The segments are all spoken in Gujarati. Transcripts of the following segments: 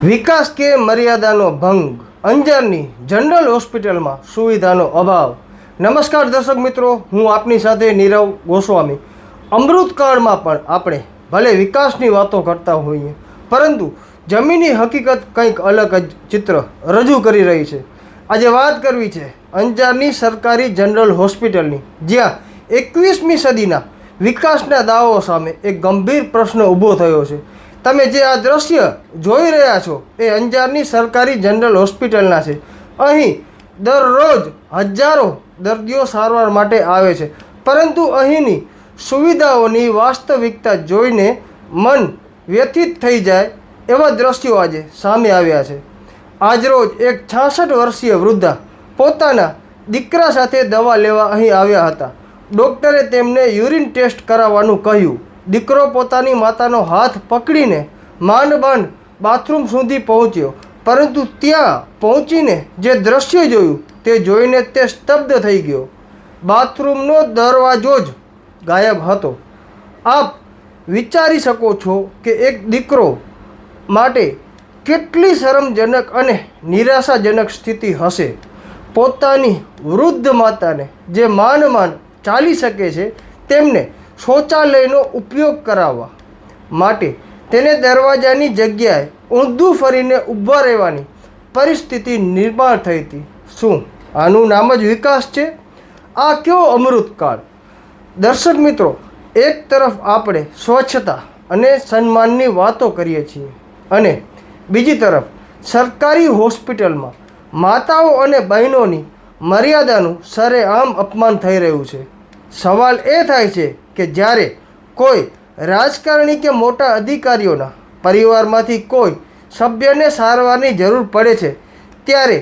વિકાસ કે મર્યાદાનો ભંગ, અંજારની જનરલ હોસ્પિટલમાં સુવિધાનો અભાવ। નમસ્કાર દર્શક મિત્રો, હું આપની સાથે નીરવ ગોસ્વામી। અમૃતકાળમાં પણ આપણે ભલે વિકાસની વાતો કરતા હોઈએ, પરંતુ જમીની હકીકત કંઈક અલગ જ ચિત્ર રજૂ કરી રહી છે। આજે વાત કરવી છે અંજારની સરકારી જનરલ હોસ્પિટલની, જ્યાં 21મી સદીના વિકાસના દાવાઓ સામે એક ગંભીર પ્રશ્ન ઊભો થયો છે। તમે જે આ દ્રશ્ય જોઈ રહ્યા છો એ અંજારની સરકારી જનરલ હોસ્પિટલના છે। અહીં દરરોજ હજારો દર્દીઓ સારવાર માટે આવે છે, પરંતુ અહીંની સુવિધાઓની વાસ્તવિકતા જોઈને મન વ્યથિત થઈ જાય એવા દ્રશ્યો આજે સામે આવ્યા છે। આજરોજ એક 66 વર્ષીય વૃદ્ધા પોતાના દીકરા સાથે દવા લેવા અહીં આવ્યા હતા। ડૉક્ટરે તેમને યુરિન ટેસ્ટ કરાવવાનું કહ્યું। દીકરો પોતાની માતાનો હાથ પકડીને માંડ બાથરૂમ સુધી પહોંચ્યો, પરંતુ ત્યાં પહોંચીને જે દ્રશ્ય જોયું તે જોઈને તે સ્તબ્ધ થઈ ગયો। બાથરૂમનો દરવાજો જ ગાયબ હતો। આપ વિચારી શકો છો કે એક દીકરો માટે કેટલી શરમજનક અને નિરાશાજનક સ્થિતિ હશે। પોતાની વૃદ્ધ માતાને જે માંડ ચાલી શકે છે, તેમને શૌચાલયનો ઉપયોગ કરાવવા માટે તેને દરવાજાની જગ્યાએ ઊંધું ફરીને ઊભા રહેવાની પરિસ્થિતિ નિર્માણ થઈ હતી। શું આનું નામ જ વિકાસ છે? આ કેવો અમૃતકાળ! દર્શક મિત્રો, એક તરફ આપણે સ્વચ્છતા અને સન્માનની વાતો કરીએ છીએ, અને બીજી તરફ સરકારી હોસ્પિટલમાં માતાઓ અને બહેનોની મર્યાદાનું સરેઆમ અપમાન થઈ રહ્યું છે। સવાલ એ થાય છે કે જ્યારે કોઈ રાજકારણી કે મોટા અધિકારીઓના પરિવારમાંથી કોઈ સભ્યને સારવારની જરૂર પડે છે, ત્યારે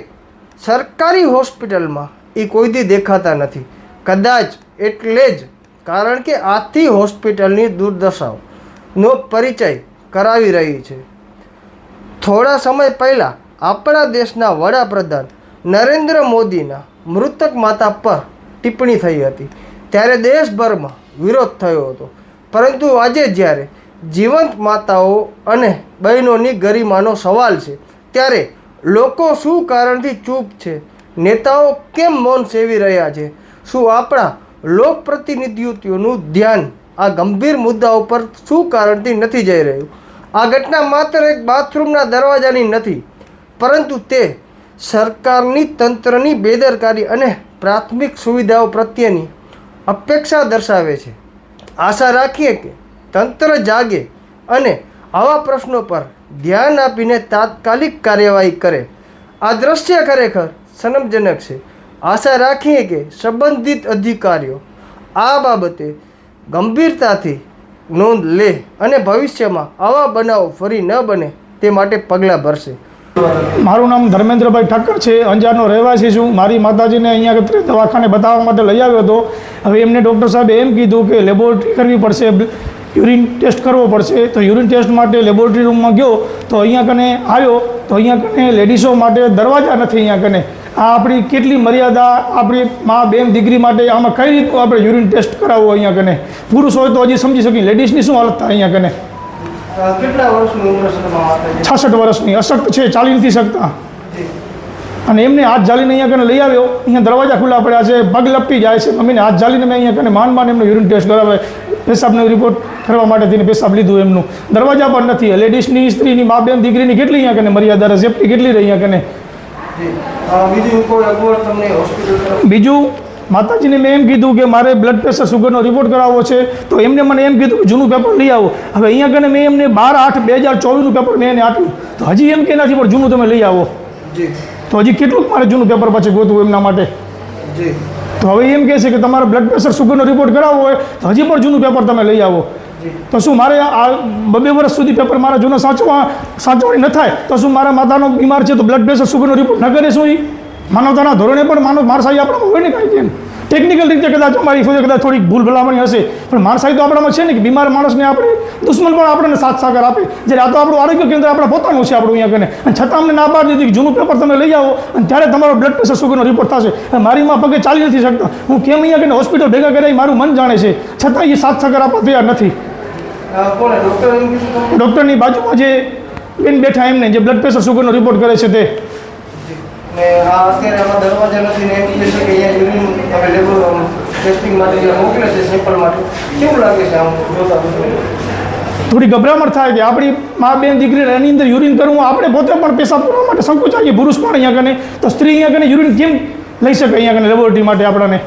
સરકારી હોસ્પિટલમાં એ કોઈ દી દેખાતા નથી। કદાચ એટલે જ કારણ કે આથી હોસ્પિટલની દુર્દશાનો પરિચય કરાવી રહી છે। થોડા સમય પહેલાં આપણા દેશના વડાપ્રધાન નરેન્દ્ર મોદીના મૃતક માતા પર ટિપ્પણી થઈ હતી, ત્યારે દેશભરમાં વિરોધ થયો હતો। પરંતુ આજે જ્યારે જીવંત માતાઓ અને બહેનોની ગરિમાનો સવાલ છે, ત્યારે લોકો શું કારણથી ચૂપ છે? નેતાઓ કેમ મૌન સેવી રહ્યા છે? શું આપણા લોકપ્રતિનિધિત્વનું ધ્યાન આ ગંભીર મુદ્દાઓ પર શું કારણથી નથી જઈ રહ્યું? આ ઘટના માત્ર એક બાથરૂમના દરવાજાની નથી, પરંતુ તે સરકારની તંત્રની બેદરકારી અને પ્રાથમિક સુવિધાઓ પ્રત્યેની અપેક્ષા દર્શાવે છે। આશા રાખીએ કે તંત્ર જાગે અને આવા પ્રશ્નો પર ધ્યાન આપીને તાત્કાલિક કાર્યવાહી કરે। આ દ્રશ્ય ખરેખર શરમજનક છે। આશા રાખીએ કે સંબંધિત અધિકારીઓ આ બાબતે ગંભીરતાથી નોંધ લે અને ભવિષ્યમાં આવા બનાવો ફરી ન બને તે માટે પગલાં ભરશે। મારું નામ ધર્મેન્દ્રભાઈ ઠક્કર છે, અંજારનો રહેવાસી છું। મારી માતાજીને અહીંયા દવાખાને બતાવવા માટે લઈ આવ્યો હતો। હવે એમને ડૉક્ટર સાહેબે એમ કીધું કે લેબોરેટરી કરવી પડશે, યુરિન ટેસ્ટ કરવો પડશે। તો યુરિન ટેસ્ટ માટે લેબોરેટરી રૂમમાં ગયો તો અહીંયા કને આવ્યો તો અહીંયા કને લેડીઝો માટે દરવાજા નથી। અહીંયા કને આ આપણી કેટલી મર્યાદા! આપણી મા બેન દીકરી માટે આમાં કઈ રીતનું આપણે યુરિન ટેસ્ટ કરાવવો? અહીંયા કને પુરુષ હોય તો હજી સમજી શકીએ, લેડીઝની શું હાલત થાય અહીંયા કને? કેટલા વર્ષની ઉંમર છે? 66 વર્ષની, અશક્ત છે, ચાલી નથી શકતા। અને એમને હાથ ઝાલીને અહીંયા કને લઈ આવ્યો। અહીંયા દરવાજા ખુલ્લા પડ્યા છે, પગ લપટી જાય છે। મમ્મીને હાથ ઝાલીને મેં અહીંયા કને માંડ એમનો યુરિન ટેસ્ટ કરાવે, પેશાબનો રિપોર્ટ કરવા માટે થઈને પેશાબ લીધું એમનું। દરવાજા પણ નથી। લેડીઝની, સ્ત્રીની, મા બેન દીકરીની કેટલી અહીંયા કને મર્યાદા, સેફ્ટી કેટલી રહી અહીંયા કને? બીજું માતાજીને મેં એમ કીધું કે મારે બ્લડ પ્રેશર, સુગરનો રિપોર્ટ કરાવવો છે, તો એમને મને એમ કીધું કે જૂનું પેપર લઈ આવો। હવે અહીંયા કને મેં એમને 12/8/2024નું પેપર મેં એને આપ્યું, તો હજી એમ કે નથી પણ જૂનું તમે લઈ આવો। તો હજી કેટલું મારે જૂનું પેપર પછી ગોતવું એમના માટે? તો હવે એમ કહે છે કે તમારે બ્લડ પ્રેશર, સુગરનો રિપોર્ટ કરાવવો હોય તો હજી પણ જૂનું પેપર તમે લઈ આવો। તો શું મારે આ 2 વર્ષ સુધી પેપર મારા જૂના સાચવણી ન થાય તો શું મારા માતાનો બીમાર છે તો બ્લડ પ્રેશર, સુગરનો રિપોર્ટ ન કરે? શું એ માનવતાના ધોરણે પણ માણસાઈ આપણામાં હોય ને કાંઈ? કેમ ટેકનિકલ રીતે કદાચ અમારી કદાચ થોડીક ભૂલ ભલામણી હશે, પણ માણસાઈ તો આપણામાં છે ને કે બીમાર માણસને આપણે દુશ્મન પણ આપણને સાથ સાકાર આપે। જ્યારે આ તો આપણું આરોગ્ય કેન્દ્ર આપણા પોતાનું છે આપણું અહીંયા કને, અને છતાં અમને ના પાડી દીધી કે જૂનું પેપર તમે લઈ આવો અને ત્યારે તમારો બ્લડ પ્રેશર, સુગરનો રિપોર્ટ થશે। મારી માં પગે ચાલી નથી શકતા, હું કેમ અહીંયા કને હોસ્પિટલ ભેગા કરી મારું મન જાણે છે, છતાં એ સાથ સાકાર આપવા તૈયાર નથી। ડૉક્ટરની બાજુમાં જે બેન બેઠા એમને જે બ્લડ પ્રેશર સુગરનો રિપોર્ટ કરે છે તે. ને આ અત્યારે આમાં દરવાજા નથી ને એમ કહે છે કે અહીંયા યુરિન તમે લેબલ ટેસ્ટિંગ માટે જે મોકલે છે સેમ્પલ માટે કેવું લાગે છે આમ જોતા બધું? થોડી ગભરામણ થાય કે આપણી મા બેન દીકરી એની અંદર યુરિન કરવું, આપણે પોતે પણ પેશાબ કરવા માટે સંકોચાઈએ, પુરુષ પણ અહીંયા કને, તો સ્ત્રી અહીંયા કને યુરિન કેમ લઈ શકે અહીંયા કને લેબોરેટરી માટે આપણાને?